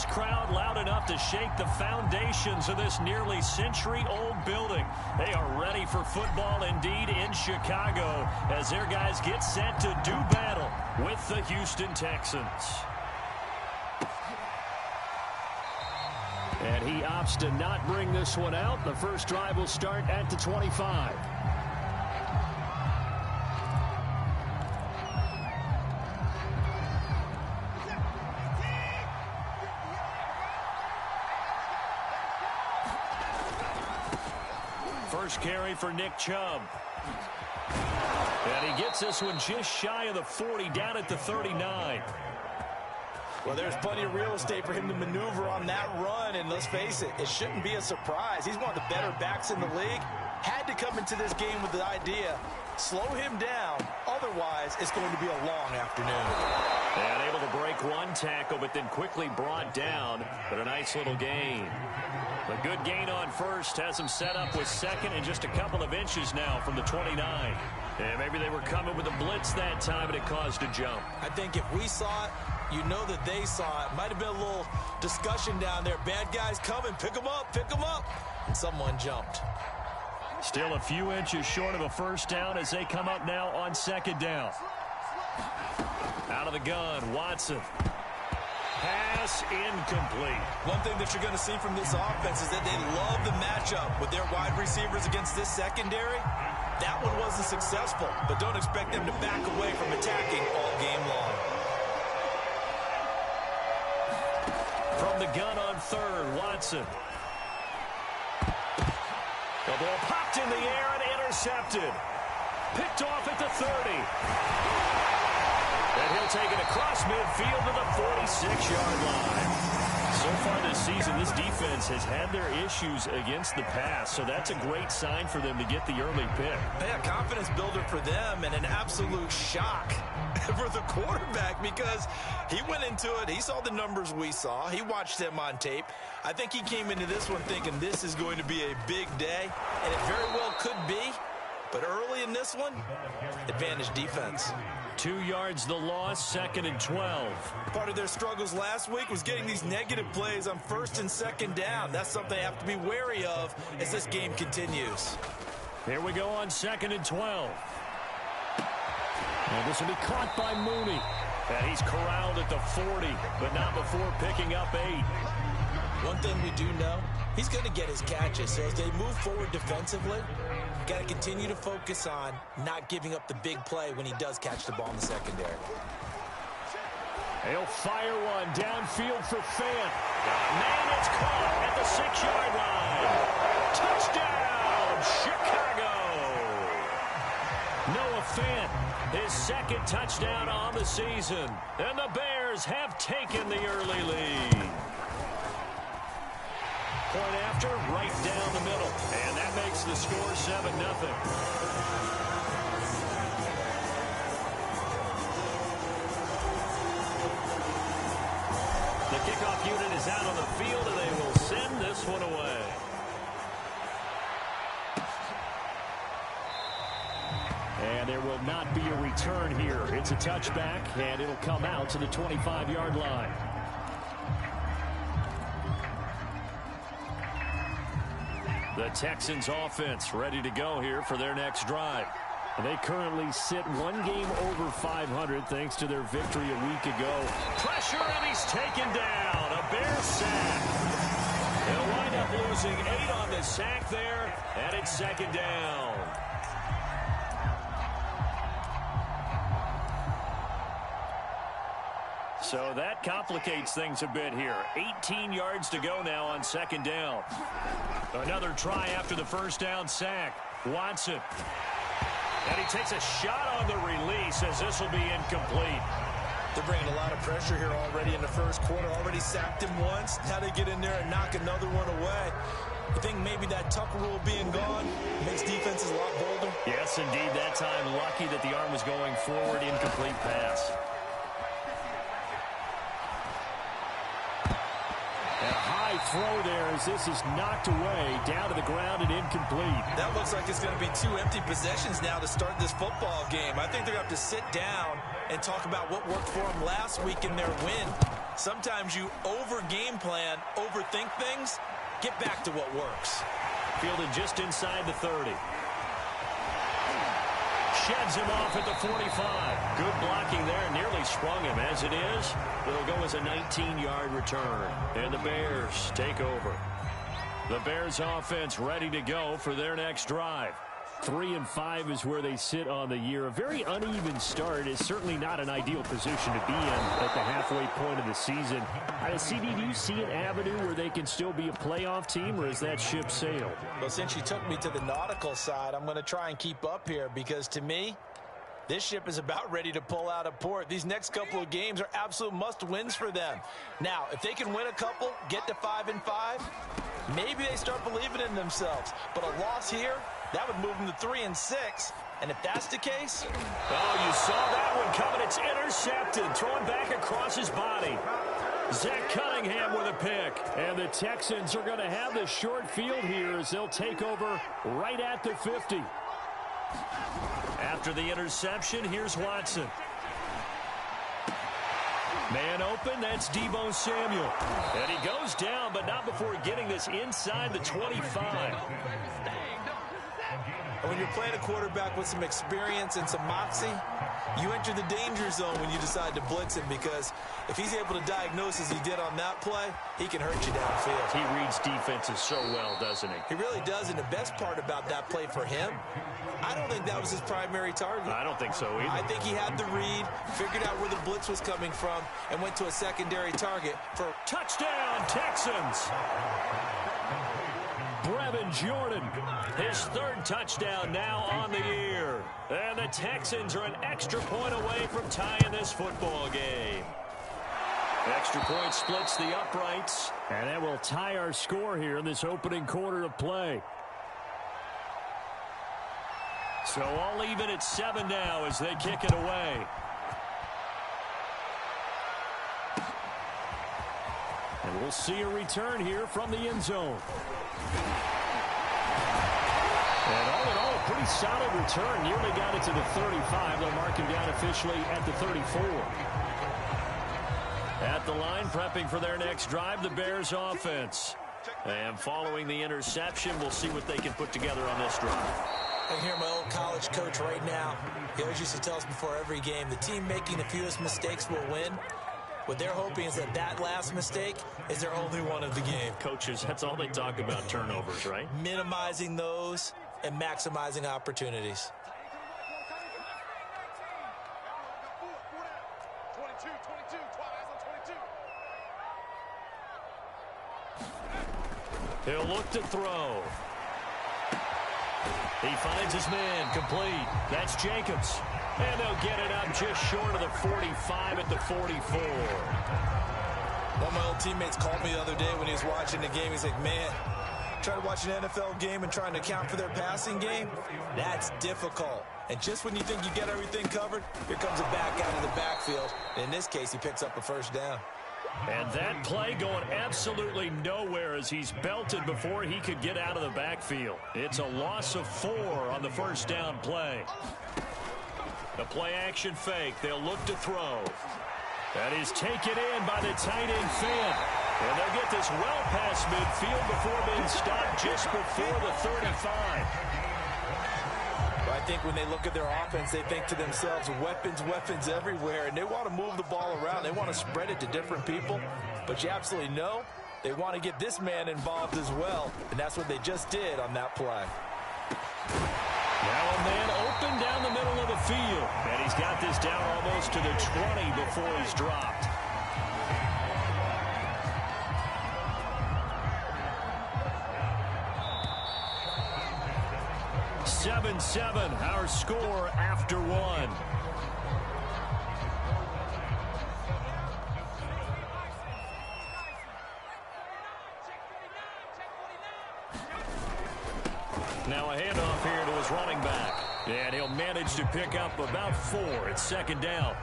this crowd loud enough to shake the foundations of this nearly century-old building. They are ready for football indeed in Chicago as their guys get set to do battle with the Houston Texans. And he opts to not bring this one out. The first drive will start at the 25. First carry for Nick Chubb. And he gets this one just shy of the 40, down at the 39. Well, there's plenty of real estate for him to maneuver on that run, and let's face it, it shouldn't be a surprise. He's one of the better backs in the league. Had to come into this game with the idea, slow him down, otherwise it's going to be a long afternoon. And able to break one tackle, but then quickly brought down, but a nice little gain. A good gain on first has him set up with second and just a couple of inches now from the 29. And maybe they were coming with a blitz that time, and it caused a jump. I think if we saw it, you know that they saw it. Might have been a little discussion down there. Bad guys coming. Pick them up. Pick them up. And someone jumped. Still a few inches short of a first down as they come up now on second down. Out of the gun, Watson. Pass incomplete. One thing that you're going to see from this offense is that they love the matchup with their wide receivers against this secondary. That one wasn't successful, but don't expect them to back away from attacking all game long. From the gun on third, Watson. The ball popped in the air and intercepted. Picked off at the 30. And he'll take it across midfield to the 46-yard line. So far this season, this defense has had their issues against the pass, so that's a great sign for them to get the early pick. Yeah, confidence builder for them and an absolute shock for the quarterback because he went into it. He saw the numbers we saw. He watched them on tape. I think he came into this one thinking this is going to be a big day, and it very well could be. But early in this one, advantage defense. 2 yards the loss, second and 12. Part of their struggles last week was getting these negative plays on first and second down. That's something they have to be wary of as this game continues. Here we go on second and 12. And this will be caught by Mooney. And he's corralled at the 40, but not before picking up 8. One thing we do know, he's going to get his catches. So as they move forward defensively, got to continue to focus on not giving up the big play when he does catch the ball in the secondary. He'll fire one downfield for Fant. Man, it's caught at the 6-yard line. Touchdown, Chicago. Noah Fant, his second touchdown on the season. And the Bears have taken the early lead. Point after, right down the middle. And that makes the score 7-0. The kickoff unit is out on the field, and they will send this one away. And there will not be a return here. It's a touchback, and it'll come out to the 25-yard line. The Texans offense ready to go here for their next drive. They currently sit one game over 500 thanks to their victory a week ago. Pressure, and he's taken down. A Bears sack. They'll wind up losing 8 on the sack there, and it's second down. So that complicates things a bit here. 18 yards to go now on second down. Another try after the first down sack. Watson. And he takes a shot on the release as this will be incomplete. They're bringing a lot of pressure here already in the first quarter. Already sacked him once. Now they get in there and knock another one away. I think maybe that Tucker rule being gone makes defenses a lot bolder. Yes, indeed. That time lucky that the arm was going forward. Incomplete pass. Throw there as this is knocked away down to the ground and incomplete. That looks like it's going to be 2 empty possessions now to start this football game. I think they're going to have to sit down and talk about what worked for them last week in their win. Sometimes you over-game plan, overthink things. Get back to what works. Fielded just inside the 30. Sheds him off at the 45. Good blocking there. Nearly sprung him. As it is, it'll go as a 19-yard return. And the Bears take over. The Bears offense ready to go for their next drive. 3-5 is where they sit on the year. A very uneven start is certainly not an ideal position to be in at the halfway point of the season. CD, do you see an avenue where they can still be a playoff team, or is that ship sailed? Well, since you took me to the nautical side, I'm going to try and keep up here because, to me, this ship is about ready to pull out of port. These next couple of games are absolute must-wins for them. Now, if they can win a couple, get to 5-5, maybe they start believing in themselves. But a loss here, that would move them to 3-6. And if that's the case... Oh, you saw that one coming. It's intercepted. Thrown back across his body. Zach Cunningham with a pick. And the Texans are going to have the short field here as they'll take over right at the 50. After the interception, here's Watson. Man open, that's Deebo Samuel. And he goes down, but not before getting this inside the 25. And when you're playing a quarterback with some experience and some moxie, you enter the danger zone when you decide to blitz him, because if he's able to diagnose as he did on that play, he can hurt you downfield. He reads defenses so well, doesn't he? He really does, and the best part about that play for him, I don't think that was his primary target. I don't think so either. I think he had the read, figured out where the blitz was coming from, and went to a secondary target for touchdown, Texans. Brevin Jordan, his third touchdown now on the year. And the Texans are an extra point away from tying this football game. Extra point splits the uprights, and that will tie our score here in this opening quarter of play. So all even at 7 now as they kick it away. And we'll see a return here from the end zone. And all in all, a pretty solid return. Nearly got it to the 35. They'll mark him down officially at the 34. At the line, prepping for their next drive, the Bears offense. And following the interception, we'll see what they can put together on this drive. I can hear my old college coach right now. He always used to tell us before every game, the team making the fewest mistakes will win. What they're hoping is that last mistake is their only one of the game. Coaches, that's all they talk about, turnovers, right? Minimizing those and maximizing opportunities. He'll look to throw. He finds his man, complete. That's Jacobs. And they'll get it up just short of the 45 at the 44. One of my old teammates called me the other day when he was watching the game. He's like, man, trying to watch an NFL game and trying to account for their passing game, that's difficult. And just when you think you get everything covered, here comes a back out of the backfield. In this case, he picks up a first down. And that play going absolutely nowhere as he's belted before he could get out of the backfield. It's a loss of 4 on the first down play. The play action fake. They'll look to throw. That is taken in by the tight end Fant. And they'll get this well past midfield before being stopped just before the 35. I think when they look at their offense, they think to themselves, weapons everywhere, and they want to move the ball around. They want to spread it to different people, but you absolutely know they want to get this man involved as well, and that's what they just did on that play. Now a man open down the middle of the field, and he's got this down almost to the 20 before he's dropped. 7-7, our score after 1. Now a handoff here to his running back. And he'll manage to pick up about 4. It's second down.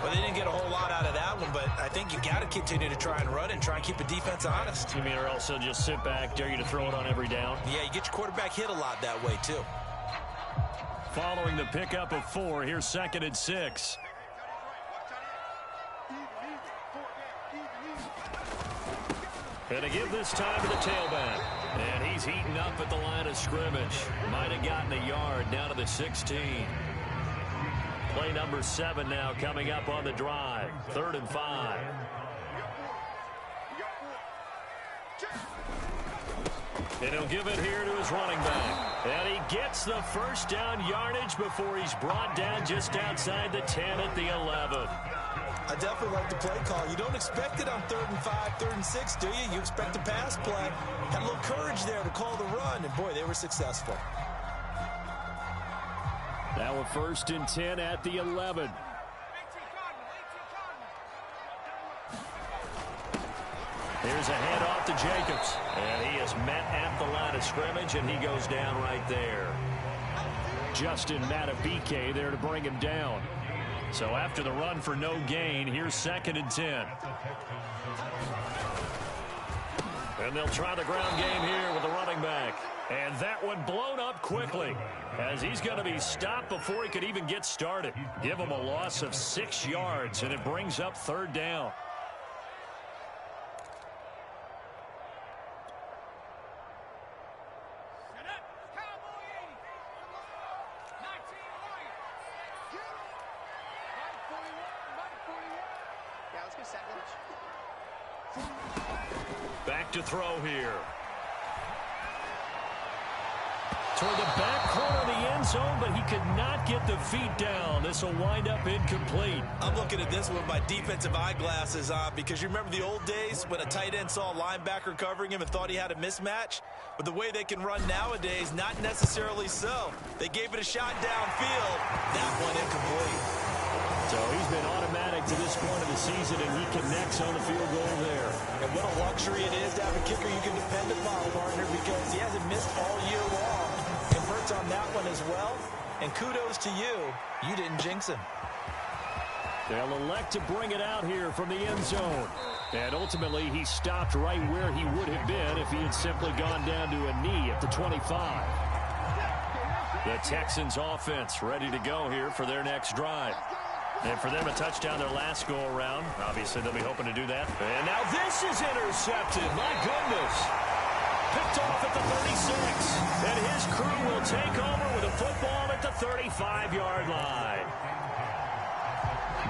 Well, they didn't get a whole lot out of that one, but I think you got to continue to try and run and try and keep the defense honest. You mean, or else they'll just sit back, dare you to throw it on every down? Yeah, you get your quarterback hit a lot that way, too. Following the pickup of 4, here's 2nd and 6. And to give this time to the tailback. And he's heating up at the line of scrimmage. Might have gotten a yard down to the 16. Play number 7 now coming up on the drive. 3rd and 5. And he'll give it here to his running back. And he gets the first down yardage before he's brought down just outside the 10 at the 11. I definitely like the play call. You don't expect it on 3rd and 5, 3rd and 6, do you? You expect a pass play. Had a little courage there to call the run, and boy, they were successful. Now a 1st and 10 at the 11. Here's a handoff to Jacobs. And he is met at the line of scrimmage, and he goes down right there. Justin Matabike there to bring him down. So after the run for no gain, here's 2nd and 10. And they'll try the ground game here with the running back. And that one blown up quickly as he's going to be stopped before he could even get started. Give him a loss of 6 yards, and it brings up 3rd down. Back to throw here. Toward the back corner of the end zone, but he could not get the feet down. This will wind up incomplete. I'm looking at this with my defensive eyeglasses on because you remember the old days when a tight end saw a linebacker covering him and thought he had a mismatch? But the way they can run nowadays, not necessarily so. They gave it a shot downfield. That one incomplete. So he's been automatic to this point of the season, and he connects on the field goal there. And what a luxury it is to have a kicker you can depend upon, partner, because he hasn't missed all year long. Converts on that one as well. And kudos to you. You didn't jinx him. They'll elect to bring it out here from the end zone. And ultimately, he stopped right where he would have been if he had simply gone down to a knee at the 25. The Texans offense ready to go here for their next drive. And for them, a touchdown their last go-around. Obviously, they'll be hoping to do that. And now this is intercepted. My goodness. Picked off at the 36. And his crew will take over with a football at the 35-yard line.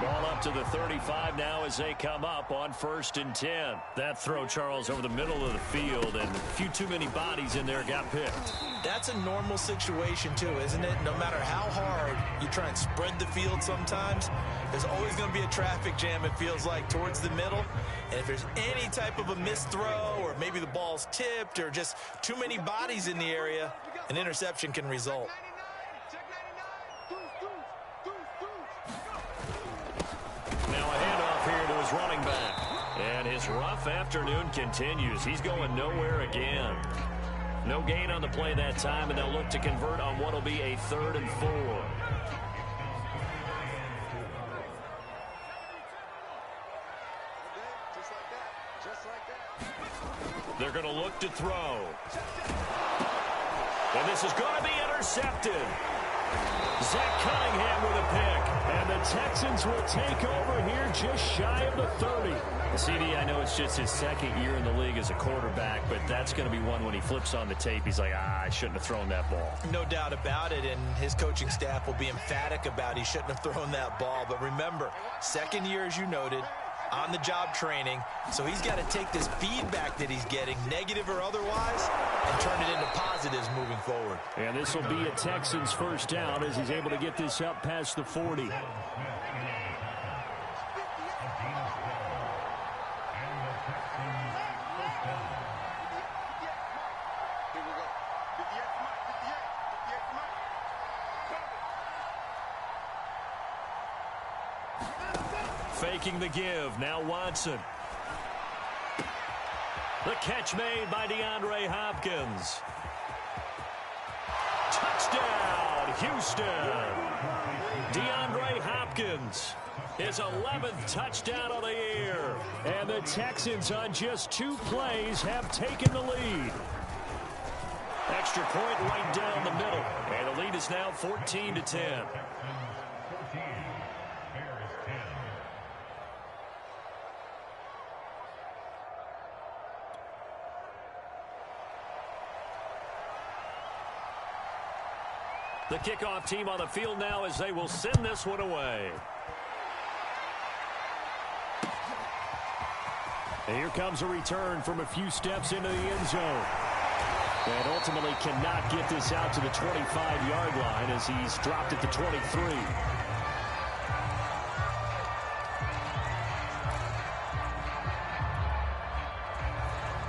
Ball up to the 35 now as they come up on 1st and 10. That throw, Charles, over the middle of the field, and a few too many bodies in there got picked. That's a normal situation, too, isn't it? No matter how hard you try and spread the field sometimes, there's always going to be a traffic jam, it feels like, towards the middle. And if there's any type of a missed throw or maybe the ball's tipped or just too many bodies in the area, an interception can result. Now a handoff here to his running back. And his rough afternoon continues. He's going nowhere again. No gain on the play that time, and they'll look to convert on what will be a 3rd and 4. They're going to look to throw. And this is going to be intercepted. Zach Cunningham with a pick. And the Texans will take over here just shy of the 30. CD, I know it's just his 2nd year in the league as a quarterback, but that's going to be one when he flips on the tape. He's like, I shouldn't have thrown that ball. No doubt about it, and his coaching staff will be emphatic about he shouldn't have thrown that ball. But remember, 2nd year, as you noted, on-the-job training, so he's got to take this feedback that he's getting, negative or otherwise, and turn it into positives moving forward. And this will be a Texans first down as he's able to get this up past the 40. Faking the give. Now Watson. The catch made by DeAndre Hopkins. Touchdown, Houston. DeAndre Hopkins, his 11th touchdown of the year. And the Texans on just 2 plays have taken the lead. Extra point right down the middle. And the lead is now 14-10. The kickoff team on the field now as they will send this one away. And here comes a return from a few steps into the end zone. And ultimately cannot get this out to the 25-yard line as he's dropped at the 23.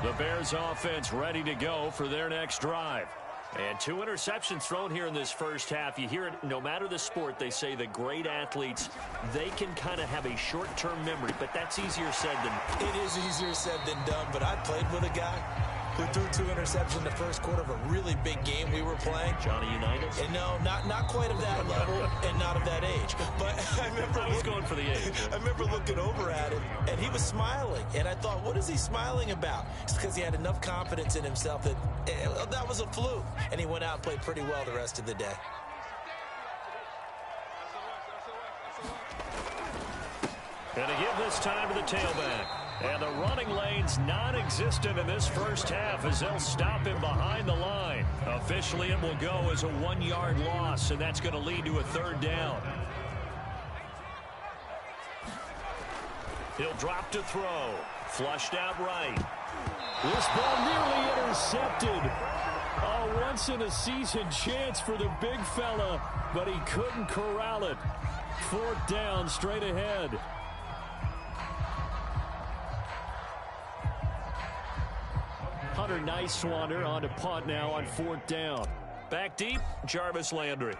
The Bears offense ready to go for their next drive. And 2 interceptions thrown here in this first half. You hear it, no matter the sport, they say the great athletes, they can kind of have a short-term memory, but that's easier said than... It is easier said than done, but I played with a guy who threw 2 interceptions in the first quarter of a really big game we were playing. Johnny Unitas? And no, not quite of that level and not of that age. But I was going for the age. I remember looking over at him, and he was smiling. And I thought, what is he smiling about? It's because he had enough confidence in himself that that was a fluke. And he went out and played pretty well the rest of the day. And to give this time to the tailback. And the running lane's non-existent in this first half as they'll stop him behind the line. Officially, it will go as a 1-yard loss, and that's going to lead to a 3rd down. He'll drop to throw. Flushed out right. This ball nearly intercepted. A once-in-a-season chance for the big fella, but he couldn't corral it. 4th down straight ahead. Hunter Nicewander on to punt now on 4th down. Back deep, Jarvis Landry.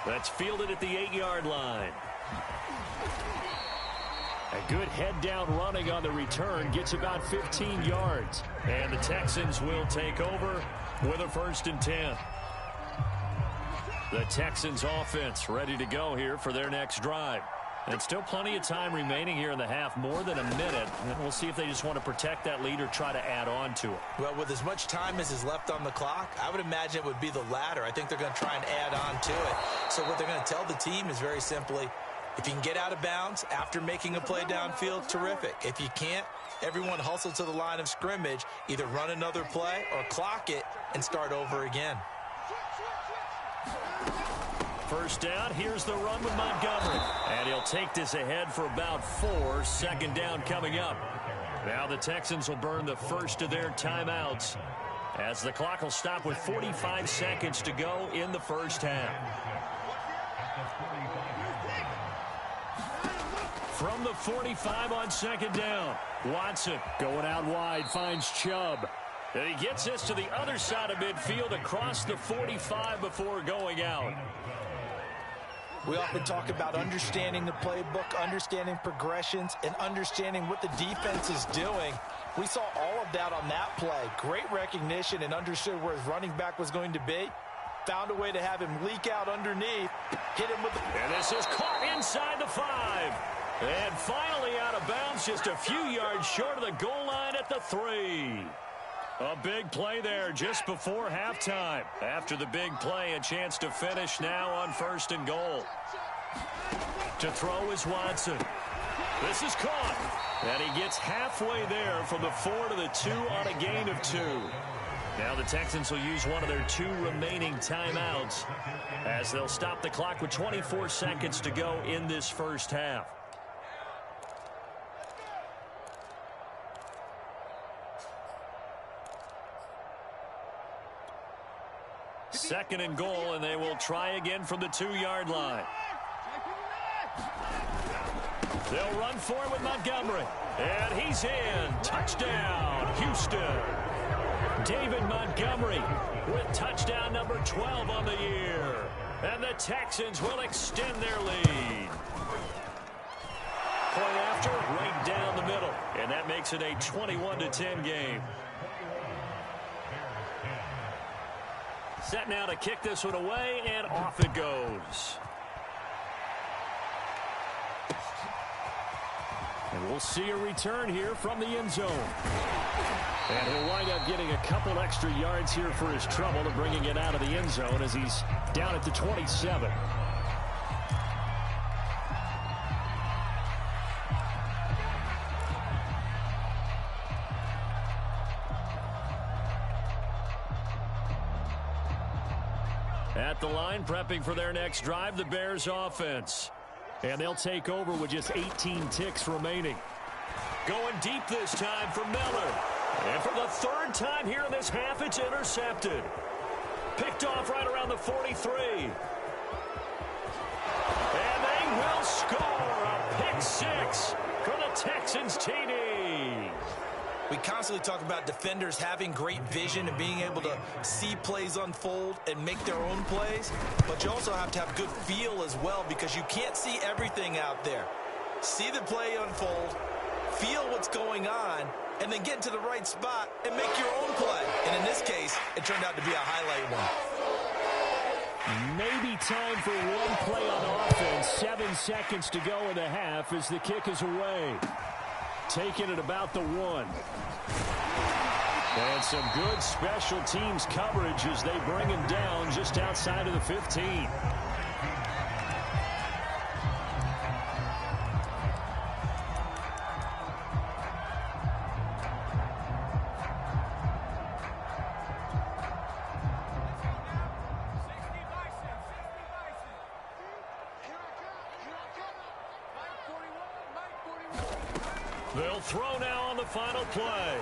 That's fielded at the 8-yard line. A good head-down running on the return gets about 15 yards. And the Texans will take over with a 1st and 10. The Texans offense ready to go here for their next drive. And still plenty of time remaining here in the half, more than a minute. And we'll see if they just want to protect that lead or try to add on to it. Well, with as much time as is left on the clock, I would imagine it would be the latter. I think they're going to try and add on to it. So what they're going to tell the team is very simply, if you can get out of bounds after making a play downfield, terrific. If you can't, everyone hustle to the line of scrimmage, either run another play or clock it and start over again. 1st down, here's the run with Montgomery. And he'll take this ahead for about 4. 2nd down coming up. Now the Texans will burn the first of their timeouts as the clock will stop with 45 seconds to go in the first half. From the 45 on 2nd down, Watson going out wide, finds Chubb. And he gets this to the other side of midfield across the 45 before going out. We often talk about understanding the playbook, understanding progressions, and understanding what the defense is doing. We saw all of that on that play. Great recognition and understood where his running back was going to be. Found a way to have him leak out underneath. Hit him with the... And this is caught inside the 5. And finally out of bounds, just a few yards short of the goal line at the 3. A big play there just before halftime. After the big play, a chance to finish now on 1st and goal. To throw is Watson. This is caught. And he gets halfway there from the 4 to the 2 on a gain of 2. Now the Texans will use one of their 2 remaining timeouts as they'll stop the clock with 24 seconds to go in this first half. Second and goal, and they will try again from the 2-yard line. They'll run for it with Montgomery. And he's in. Touchdown, Houston. David Montgomery with touchdown number 12 on the year. And the Texans will extend their lead. Point after, right down the middle. And that makes it a 21-10 game. Set now to kick this one away, and off it goes. And we'll see a return here from the end zone. And he'll wind up getting a couple extra yards here for his trouble and bringing it out of the end zone as he's down at the 27. At the line, prepping for their next drive, the Bears offense. And they'll take over with just 18 ticks remaining. Going deep this time for Miller. And for the third time here in this half, it's intercepted. Picked off right around the 43. And they will score a pick six for the Texans TD. We constantly talk about defenders having great vision and being able to see plays unfold and make their own plays. But you also have to have good feel as well, because you can't see everything out there. See the play unfold, feel what's going on, and then get to the right spot and make your own play. And in this case, it turned out to be a highlight one. Maybe time for one play on offense. 7 seconds to go in the half as the kick is away. Taking it about the 1. And some good special teams coverage as they bring him down just outside of the 15. They'll throw now on the final play.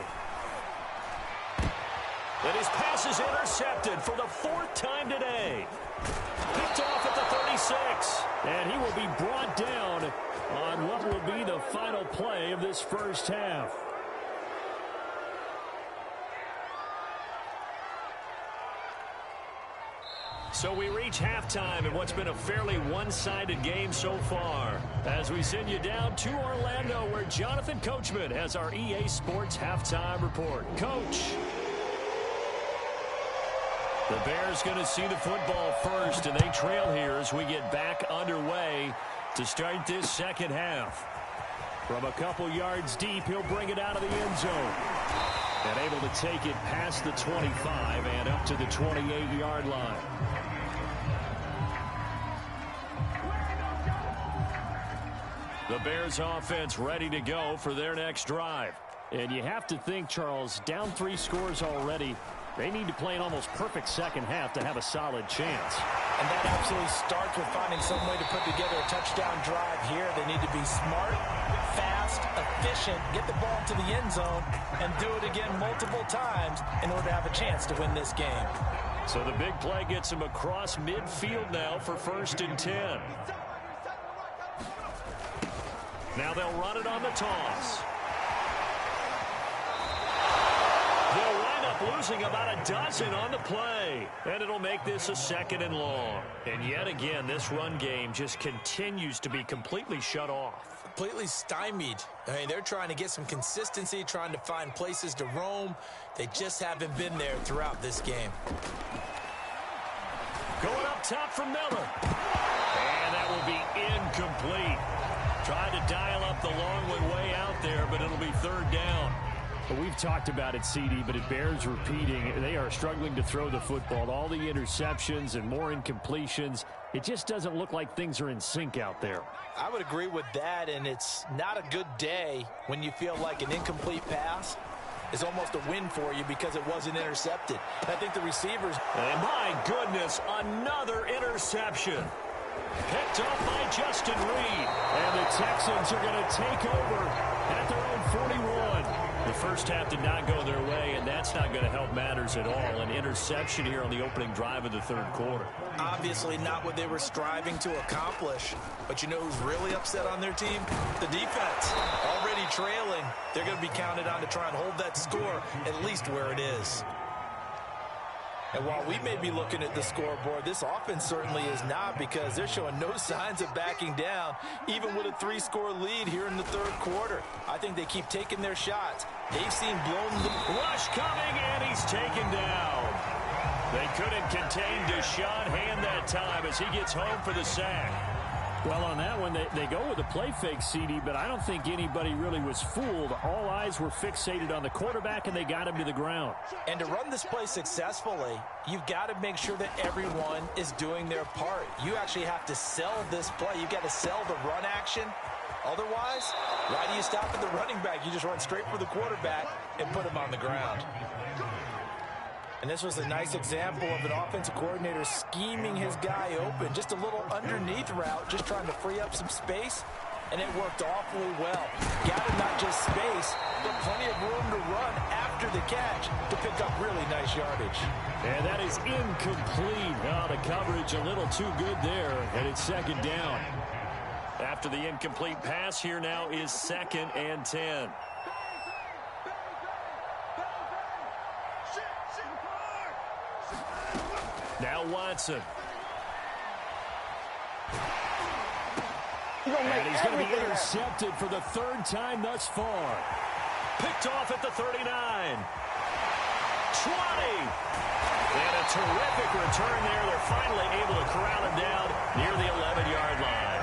And his pass is intercepted for the 4th time today. Picked off at the 36. And he will be brought down on what will be the final play of this first half. So we reach halftime in what's been a fairly one-sided game so far, as we send you down to Orlando, where Jonathan Coachman has our EA Sports Halftime Report. Coach. The Bears going to see the football first, and they trail here as we get back underway to start this second half. From a couple yards deep, he'll bring it out of the end zone. And able to take it past the 25 and up to the 28-yard line. The Bears offense ready to go for their next drive. And you have to think, Charles, down 3 scores already, they need to play an almost perfect second half to have a solid chance. And that absolutely starts with finding some way to put together a touchdown drive here. They need to be smart, fast, efficient, get the ball to the end zone, and do it again multiple times in order to have a chance to win this game. So the big play gets him across midfield now for 1st and 10. Now they'll run it on the toss. They'll wind up losing about a dozen on the play. And it'll make this a 2nd and long. And yet again, this run game just continues to be completely shut off. Completely stymied. I mean, they're trying to get some consistency, trying to find places to roam. They just haven't been there throughout this game. Going up top for Miller. And that will be incomplete. Tried to dial up the long one way out there, but it'll be 3rd down. We've talked about it, CD, but it bears repeating. They are struggling to throw the football. All the interceptions and more incompletions. It just doesn't look like things are in sync out there. I would agree with that, and it's not a good day when you feel like an incomplete pass is almost a win for you because it wasn't intercepted. And I think the receivers... And my goodness, another interception. Picked off by Justin Reed. And the Texans are going to take over at their own 41. The first half did not go their way, and that's not going to help matters at all. An interception here on the opening drive of the 3rd quarter. Obviously not what they were striving to accomplish. But you know who's really upset on their team? The defense. Already trailing. They're going to be counted on to try and hold that score at least where it is. And while we may be looking at the scoreboard, this offense certainly is not, because they're showing no signs of backing down, even with a 3-score lead here in the 3rd quarter. I think they keep taking their shots. They've seen blown the... Rush coming, and he's taken down. They couldn't contain Deshaun Hand that time as he gets home for the sack. Well, on that one, they go with a play fake, CD, but I don't think anybody really was fooled. All eyes were fixated on the quarterback, and they got him to the ground. And to run this play successfully, you've got to make sure that everyone is doing their part. You actually have to sell this play. You've got to sell the run action. Otherwise, why do you stop at the running back? You just run straight for the quarterback and put him on the ground. And this was a nice example of an offensive coordinator scheming his guy open. Just a little underneath route, just trying to free up some space. And it worked awfully well. Gathered not just space, but plenty of room to run after the catch to pick up really nice yardage. And that is incomplete. Oh, the coverage a little too good there, and it's second down. After the incomplete pass, here now is 2nd and 10. Now Watson. And he's going to be intercepted for the 3rd time thus far. Picked off at the 39. 20. And a terrific return there. They're finally able to corral him down near the 11-yard line.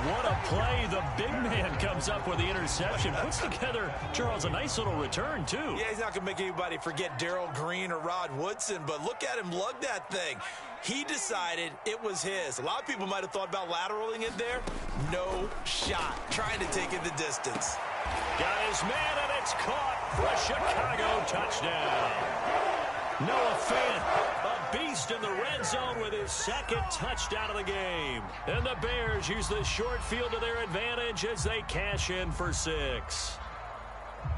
What a play. The big man comes up with the interception. Puts together, Charles, a nice little return, too. Yeah, he's not going to make anybody forget Darrell Green or Rod Woodson, but look at him lug that thing. He decided it was his. A lot of people might have thought about lateraling it there. No shot. Trying to take it the distance. Got his man, and it's caught for a Chicago touchdown. Noah Fant, a beast in the red zone with his 2nd touchdown of the game. And the Bears use the short field to their advantage as they cash in for 6.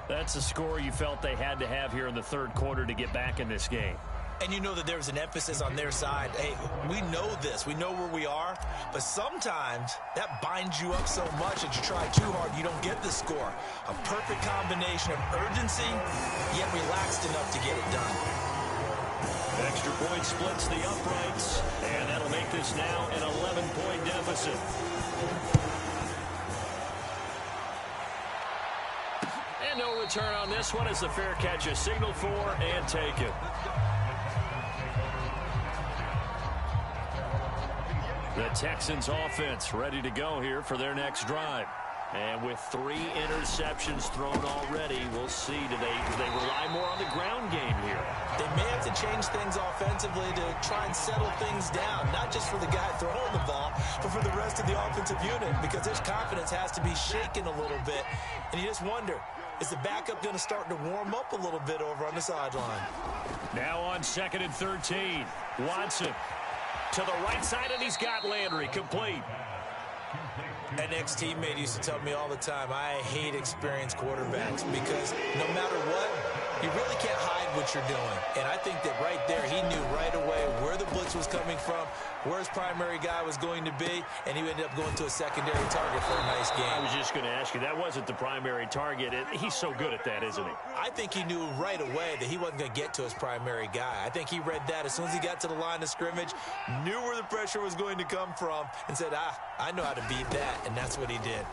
That's a score you felt they had to have here in the 3rd quarter to get back in this game. And you know that there was an emphasis on their side. Hey, we know this. We know where we are. But sometimes that binds you up so much that you try too hard, you don't get the score. A perfect combination of urgency, yet relaxed enough to get it done. Extra point splits the uprights, and that'll make this now an 11-point deficit. And no return on this one as the fair catch is signaled for and taken. The Texans offense ready to go here for their next drive. And with 3 interceptions thrown already, we'll see do they rely more on the ground game here. They may have to change things offensively to try and settle things down, not just for the guy throwing the ball, but for the rest of the offensive unit, because his confidence has to be shaken a little bit. And you just wonder, is the backup going to start to warm up a little bit over on the sideline? Now on 2nd and 13, Watson to the right side, and he's got Landry complete. An ex-teammate used to tell me all the time, I hate experienced quarterbacks because no matter what, you really can't hide what you're doing. And I think that right there, he knew right away where the blitz was coming from, where his primary guy was going to be, and he ended up going to a secondary target for a nice game. I was just going to ask you, that wasn't the primary target. He's so good at that, isn't he? I think he knew right away that he wasn't going to get to his primary guy. I think he read that as soon as he got to the line of scrimmage, knew where the pressure was going to come from, and said, I know how to beat that, and that's what he did.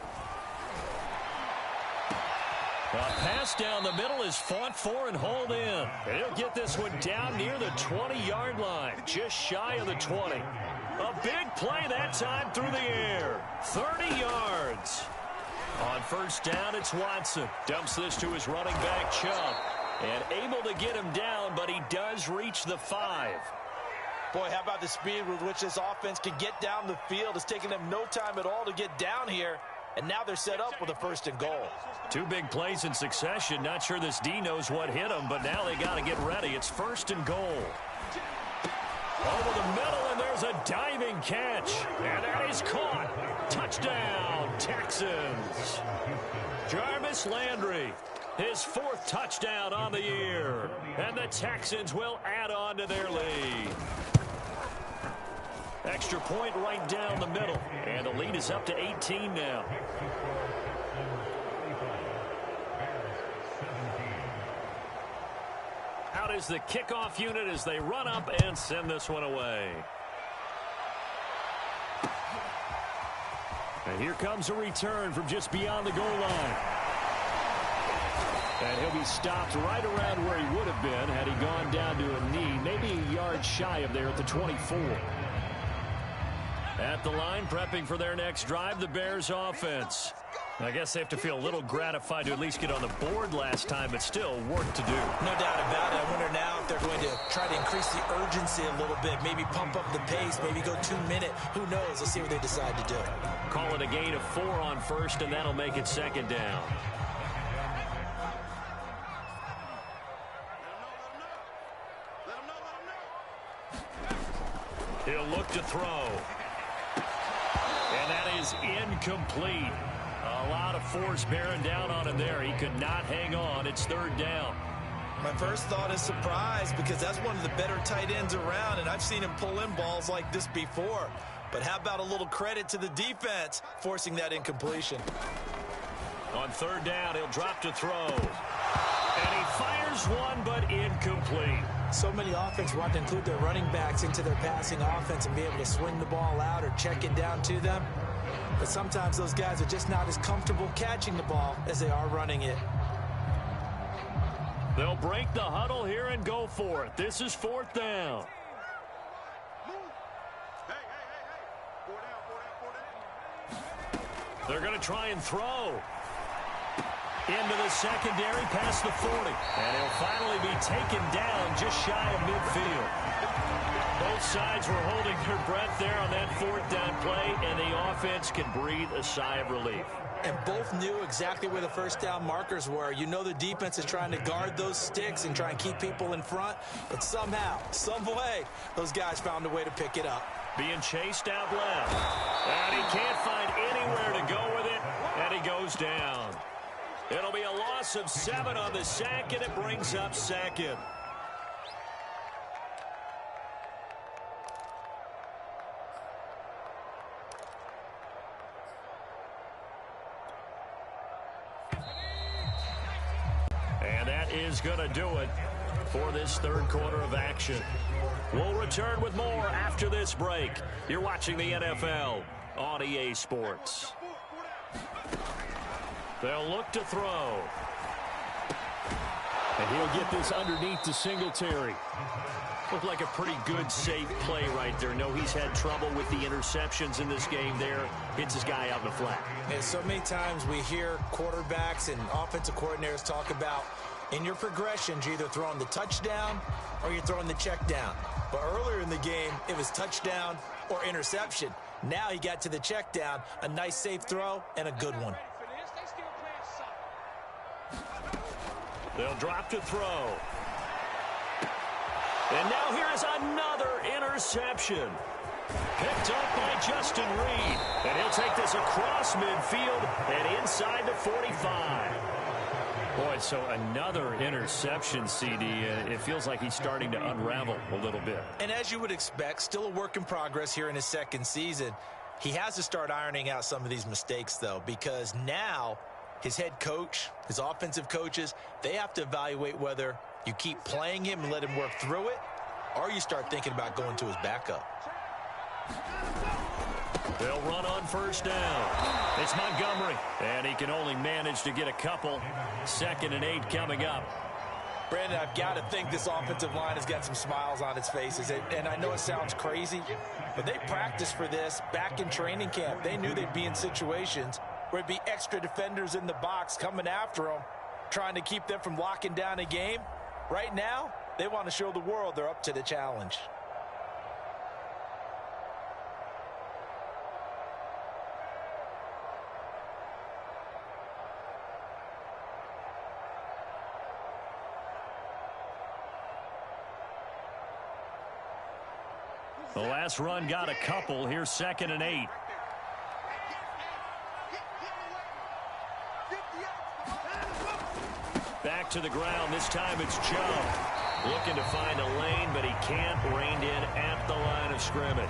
A pass down the middle is fought for and hauled in. And he'll get this one down near the 20-yard line, just shy of the 20. A big play that time through the air. 30 yards. On 1st down, it's Watson. Dumps this to his running back, Chubb. And able to get him down, but he does reach the 5. Boy, how about the speed with which this offense can get down the field? It's taking them no time at all to get down here. And now they're set up with a 1st and goal. 2 big plays in succession. Not sure this D knows what hit him, but now they got to get ready. It's 1st and goal. Over the middle, and there's a diving catch. And that is caught. Touchdown, Texans. Jarvis Landry, his 4th touchdown on the year. And the Texans will add on to their lead. Extra point right down the middle. And the lead is up to 18 now. Out is the kickoff unit as they run up and send this one away. And here comes a return from just beyond the goal line. And he'll be stopped right around where he would have been had he gone down to a knee, maybe a yard shy of there at the 24. At the line, prepping for their next drive, the Bears offense. I guess they have to feel a little gratified to at least get on the board last time, but still work to do. No doubt about it. I wonder now if they're going to try to increase the urgency a little bit, maybe pump up the pace, maybe go 2-minute. Who knows? Let's see what they decide to do. Call it a gain of 4 on 1st, and that'll make it 2nd down. He'll look to throw. And that is incomplete. A lot of force bearing down on him there. He could not hang on. It's third down. My first thought is surprise because that's one of the better tight ends around, and I've seen him pull in balls like this before. But how about a little credit to the defense forcing that incompletion? On third down, he'll drop to throw. And he fires one, but incomplete. So many offenses want to include their running backs into their passing offense and be able to swing the ball out or check it down to them. But sometimes those guys are just not as comfortable catching the ball as they are running it. They'll break the huddle here and go for it. This is fourth down. They're going to try and throw. Into the secondary, past the 40. And he'll finally be taken down just shy of midfield. Both sides were holding their breath there on that fourth down play, and the offense can breathe a sigh of relief. And both knew exactly where the first down markers were. You know the defense is trying to guard those sticks and try and keep people in front. But somehow, some way, those guys found a way to pick it up. Being chased out left. And he can't find anywhere to go with it, and he goes down. It'll be a loss of 7 on the sack, and it brings up second. And that is going to do it for this third quarter of action. We'll return with more after this break. You're watching the NFL on EA Sports. They'll look to throw. And he'll get this underneath to Singletary. Looked like a pretty good, safe play right there. No, he's had trouble with the interceptions in this game there. Hits his guy out in the flat. And so many times we hear quarterbacks and offensive coordinators talk about in your progressions, you're either throwing the touchdown or you're throwing the check down. But earlier in the game, it was touchdown or interception. Now he got to the check down, a nice safe throw and a good one. They'll drop to throw. And now here is another interception. Picked up by Justin Reed. And he'll take this across midfield and inside the 45. Boy, so another interception, CD. It feels like he's starting to unravel a little bit. And as you would expect, still a work in progress here in his second season. He has to start ironing out some of these mistakes, though, because now his head coach, his offensive coaches, they have to evaluate whether you keep playing him and let him work through it, or you start thinking about going to his backup. They'll run on first down. It's Montgomery, and he can only manage to get a couple. 2nd and 8 coming up. Brandon, I've got to think this offensive line has got some smiles on its faces. And I know it sounds crazy, but they practiced for this back in training camp. They knew they'd be in situations where it'd be extra defenders in the box coming after them, trying to keep them from locking down a game. Right now, they want to show the world they're up to the challenge. The last run got a couple. Here's 2nd and 8. Back to the ground. This time it's Joe. Looking to find a lane, but he can't. Reined in at the line of scrimmage.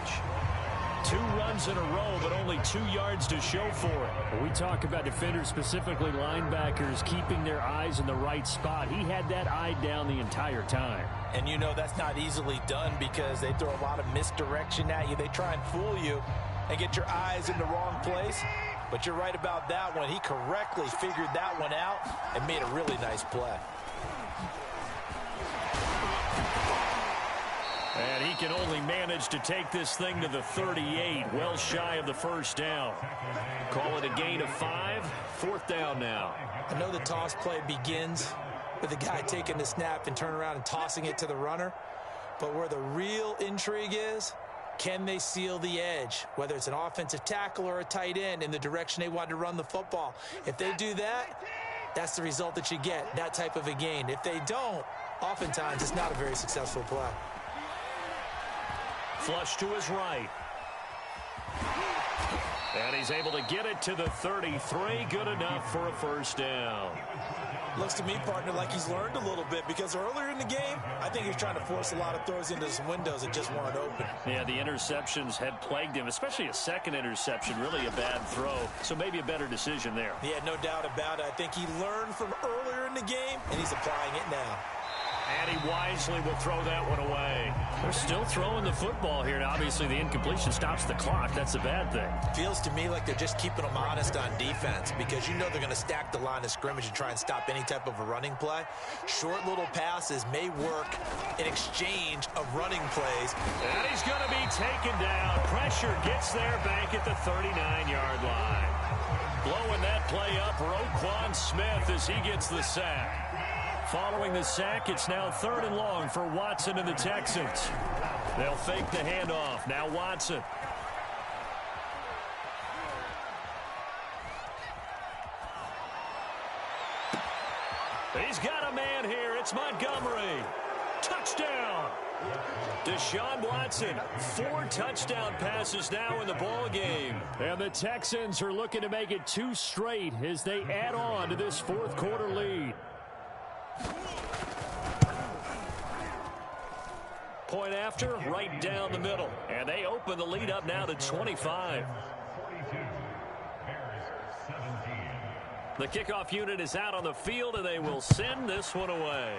2 runs in a row, but only 2 yards to show for it. When we talk about defenders, specifically linebackers, keeping their eyes in the right spot. He had that eye down the entire time. And you know that's not easily done because they throw a lot of misdirection at you. They try and fool you and get your eyes in the wrong place. But you're right about that one. He correctly figured that one out and made a really nice play. And he can only manage to take this thing to the 38, well shy of the first down. Call it a gain of 5, 4th down now. I know the toss play begins with the guy taking the snap and turning around and tossing it to the runner. But where the real intrigue is, can they seal the edge, whether it's an offensive tackle or a tight end, in the direction they want to run the football? If they do that, that's the result that you get, that type of a gain. If they don't, oftentimes it's not a very successful play. Flush to his right. And he's able to get it to the 33. Good enough for a first down. Looks to me, partner, like he's learned a little bit, because earlier in the game, I think he was trying to force a lot of throws into some windows that just weren't open. Yeah, the interceptions had plagued him, especially a second interception, really a bad throw. So maybe a better decision there. Yeah, no doubt about it. I think he learned from earlier in the game, and he's applying it now. And he wisely will throw that one away. They're still throwing the football here. Now, obviously, the incompletion stops the clock. That's a bad thing. Feels to me like they're just keeping them honest on defense, because you know they're going to stack the line of scrimmage and try and stop any type of a running play. Short little passes may work in exchange of running plays. And he's going to be taken down. Pressure gets there back at the 39-yard line. Blowing that play up, Roquan Smith as he gets the sack. Following the sack, it's now 3rd and long for Watson and the Texans. They'll fake the handoff. Now Watson. He's got a man here. It's Montgomery. Touchdown. Deshaun Watson, 4 touchdown passes now in the ball game. And the Texans are looking to make it 2 straight as they add on to this 4th quarter lead. Point after, right down the middle. And they open the lead up now to 25. The kickoff unit is out on the field, and they will send this one away.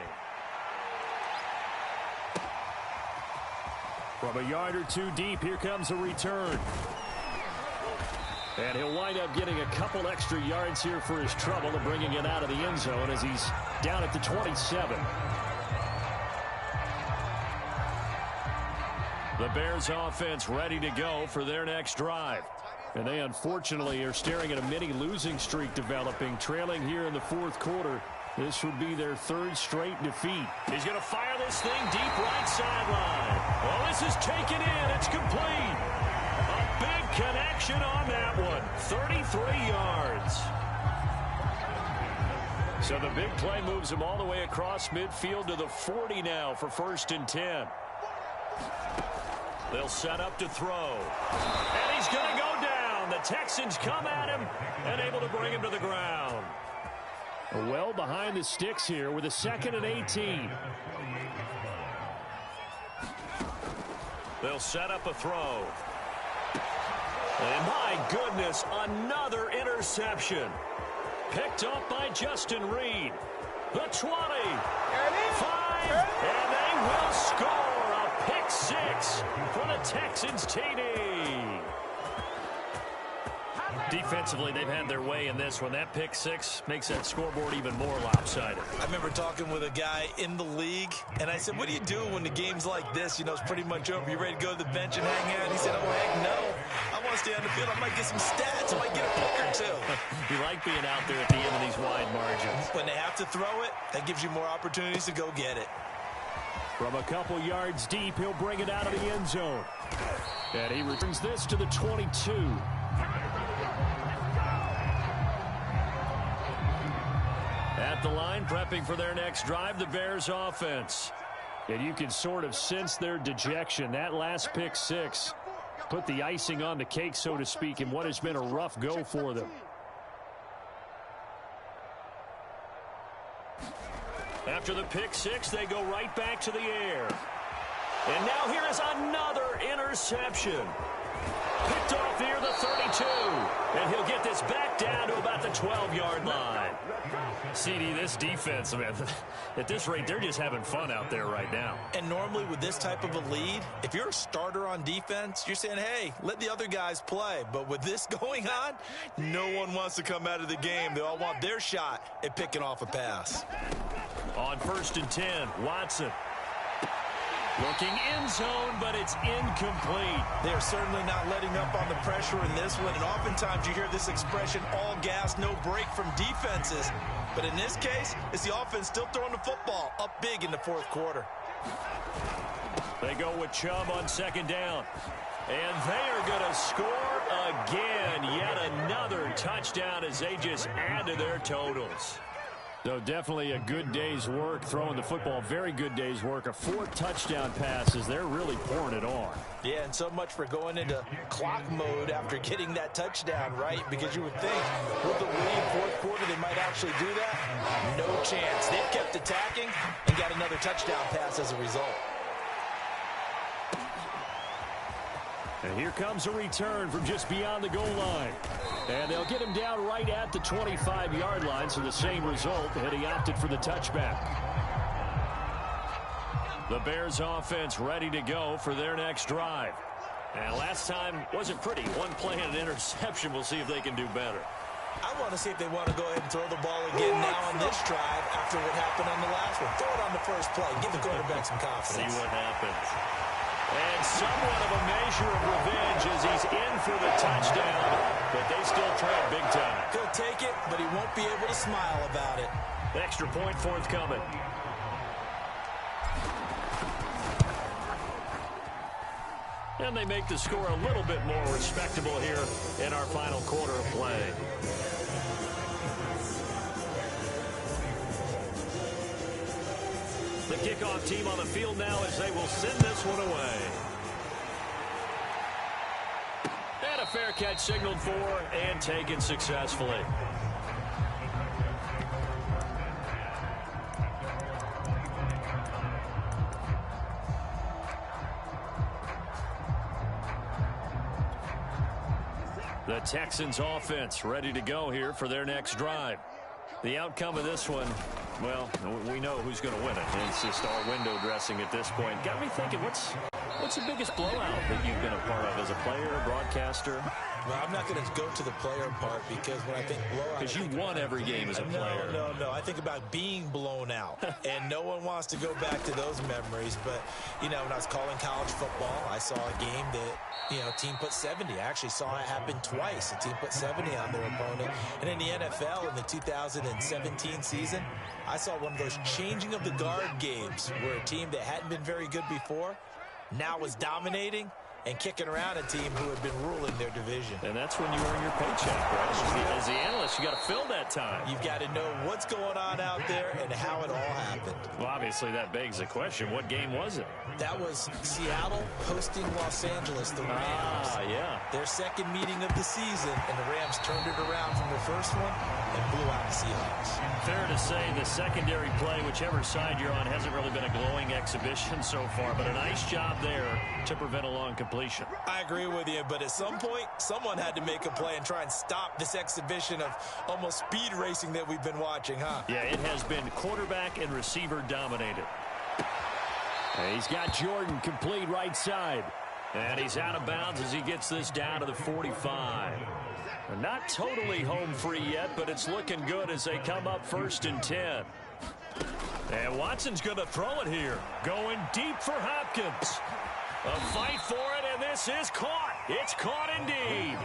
From a yard or 2 deep, here comes a return. And he'll wind up getting a couple extra yards here for his trouble and bringing it out of the end zone as he's down at the 27. The Bears offense ready to go for their next drive. And they unfortunately are staring at a mini losing streak developing, trailing here in the 4th quarter. This would be their 3rd straight defeat. He's going to fire this thing deep right sideline. Well, this is taken in. It's complete. A big connection on that one. 33 yards. So the big play moves him all the way across midfield to the 40 now for 1st and 10. They'll set up to throw. And he's going to go down. The Texans come at him and able to bring him to the ground. Well behind the sticks here with a 2nd and 18. They'll set up a throw. And my goodness, another interception. Picked up by Justin Reed. The 20. 5. And they will score a pick 6 for the Texans TD. Defensively, they've had their way in this one. That pick 6 makes that scoreboard even more lopsided. I remember talking with a guy in the league, and I said, what do you do when the game's like this? You know, it's pretty much over. You ready to go to the bench and hang out? And he said, oh, heck no. I want to stay on the field. I might get some stats. I might get a pick or 2. You like being out there at the end of these wide margins. When they have to throw it, that gives you more opportunities to go get it. From a couple yards deep, he'll bring it out of the end zone. And he returns this to the 22. At the line, prepping for their next drive, the Bears offense. And you can sort of sense their dejection. That last pick 6 put the icing on the cake, so to speak, in what has been a rough go for them. After the pick 6, they go right back to the air. And now here is another interception. Picked off near the 32. And he'll get this back down to about the 12-yard line. CD, this defense, man, at this rate, they're just having fun out there right now. And normally with this type of a lead, if you're a starter on defense, you're saying, hey, let the other guys play. But with this going on, no one wants to come out of the game. They all want their shot at picking off a pass. On 1st and 10, Watson. Looking end zone, but it's incomplete. They're certainly not letting up on the pressure in this one. And oftentimes you hear this expression, all gas, no break from defenses. But in this case, it's the offense still throwing the football up big in the 4th quarter. They go with Chubb on 2nd down. And they are going to score again. Yet another touchdown as they just add to their totals. So definitely a good day's work throwing the football. Very good day's work. A 4 touchdown passes. They're really pouring it on. Yeah, and so much for going into clock mode after getting that touchdown, right? Because you would think with the lead fourth quarter they might actually do that. No chance. They've kept attacking and got another touchdown pass as a result. And here comes a return from just beyond the goal line. And they'll get him down right at the 25-yard line, so the same result, and he opted for the touchback. The Bears offense ready to go for their next drive. And last time wasn't pretty. One play and an interception. We'll see if they can do better. I want to see if they want to go ahead and throw the ball again now on this drive after what happened on the last one. Throw it on the first play. Give the quarterback some confidence. See what happens. And somewhat of a measure of revenge as he's in for the touchdown, but they still trail big time. He'll take it, but he won't be able to smile about it. Extra point forthcoming. And they make the score a little bit more respectable here in our final quarter of play. The kickoff team on the field now as they will send this one away. And a fair catch signaled for and taken successfully. The Texans offense ready to go here for their next drive. The outcome of this one, well, we know who's going to win it. It's just all window dressing at this point. Got me thinking, what's the biggest blowout that you've been a part of as a player, broadcaster? Well, I'm not going to go to the player part because when I think blowout... Because you won every game as a player. No. I think about being blown out. And no one wants to go back to those memories. But, you know, when I was calling college football, I saw a game that, you know, team put 70. I actually saw it happen twice. A team put 70 on their opponent. And in the NFL, in the 2017 season, I saw one of those changing of the guard games where a team that hadn't been very good before now was dominating and kicking around a team who had been ruling their division. And that's when you earn your paycheck, right? As the analyst, you got to fill that time. You've got to know what's going on out there and how it all happened. Well, obviously, that begs the question, what game was it? That was Seattle hosting Los Angeles, the Rams. Yeah. Their second meeting of the season, and the Rams turned it around from their first one and blew out the Seahawks. Fair to say the secondary play, whichever side you're on, hasn't really been a glowing exhibition so far, but a nice job there to prevent a long completion. I agree with you, but at some point, someone had to make a play and try and stop this exhibition of almost speed racing that we've been watching, huh? Yeah, it has been quarterback and receiver dominated. And he's got Jordan complete right side. And he's out of bounds as he gets this down to the 45. Not totally home free yet, but it's looking good as they come up 1st and 10. And Watson's going to throw it here. Going deep for Hopkins. A fight for it, and this is caught. It's caught indeed.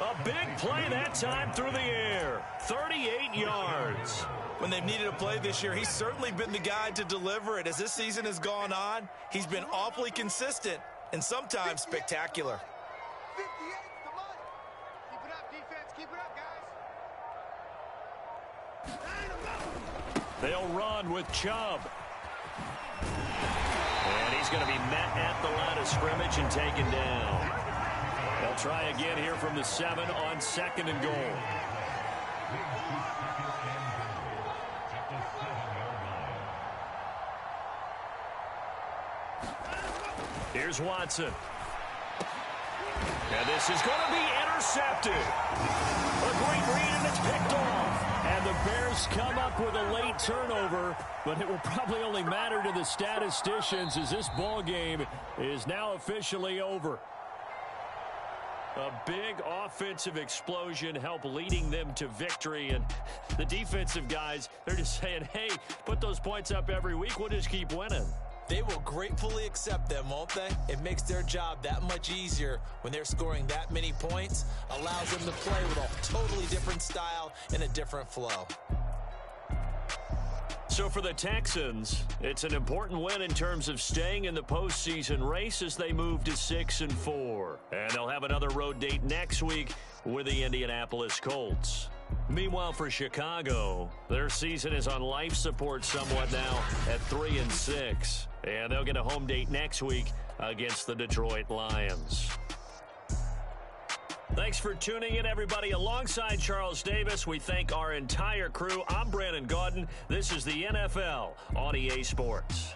A big play that time through the air. 38 yards. When they've needed a play this year, he's certainly been the guy to deliver it. As this season has gone on, he's been awfully consistent and sometimes spectacular. 58's the money. Keep it up, defense. Keep it up, guys. They'll run with Chubb. And he's going to be met at the line of scrimmage and taken down. They'll try again here from the 7 on 2nd and goal. Here's Watson. And this is going to be intercepted. A great read, and it's picked off. And the Bears come up with a late turnover, but it will probably only matter to the statisticians as this ball game is now officially over. A big offensive explosion helped leading them to victory, and the defensive guys, they're just saying, hey, put those points up every week, we'll just keep winning. They will gratefully accept them, won't they? It makes their job that much easier when they're scoring that many points, allows them to play with a totally different style and a different flow. So for the Texans, it's an important win in terms of staying in the postseason race as they move to 6-4. And they'll have another road date next week with the Indianapolis Colts. Meanwhile, for Chicago, their season is on life support somewhat now at 3-6. And they'll get a home date next week against the Detroit Lions. Thanks for tuning in, everybody. Alongside Charles Davis, we thank our entire crew. I'm Brandon Gaudin. This is the NFL on EA Sports.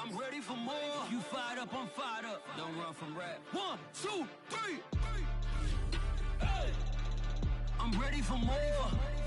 I'm ready for more. You fired up, I'm fired up. Don't run from rap. 1, 2, 3. Hey. I'm ready for more.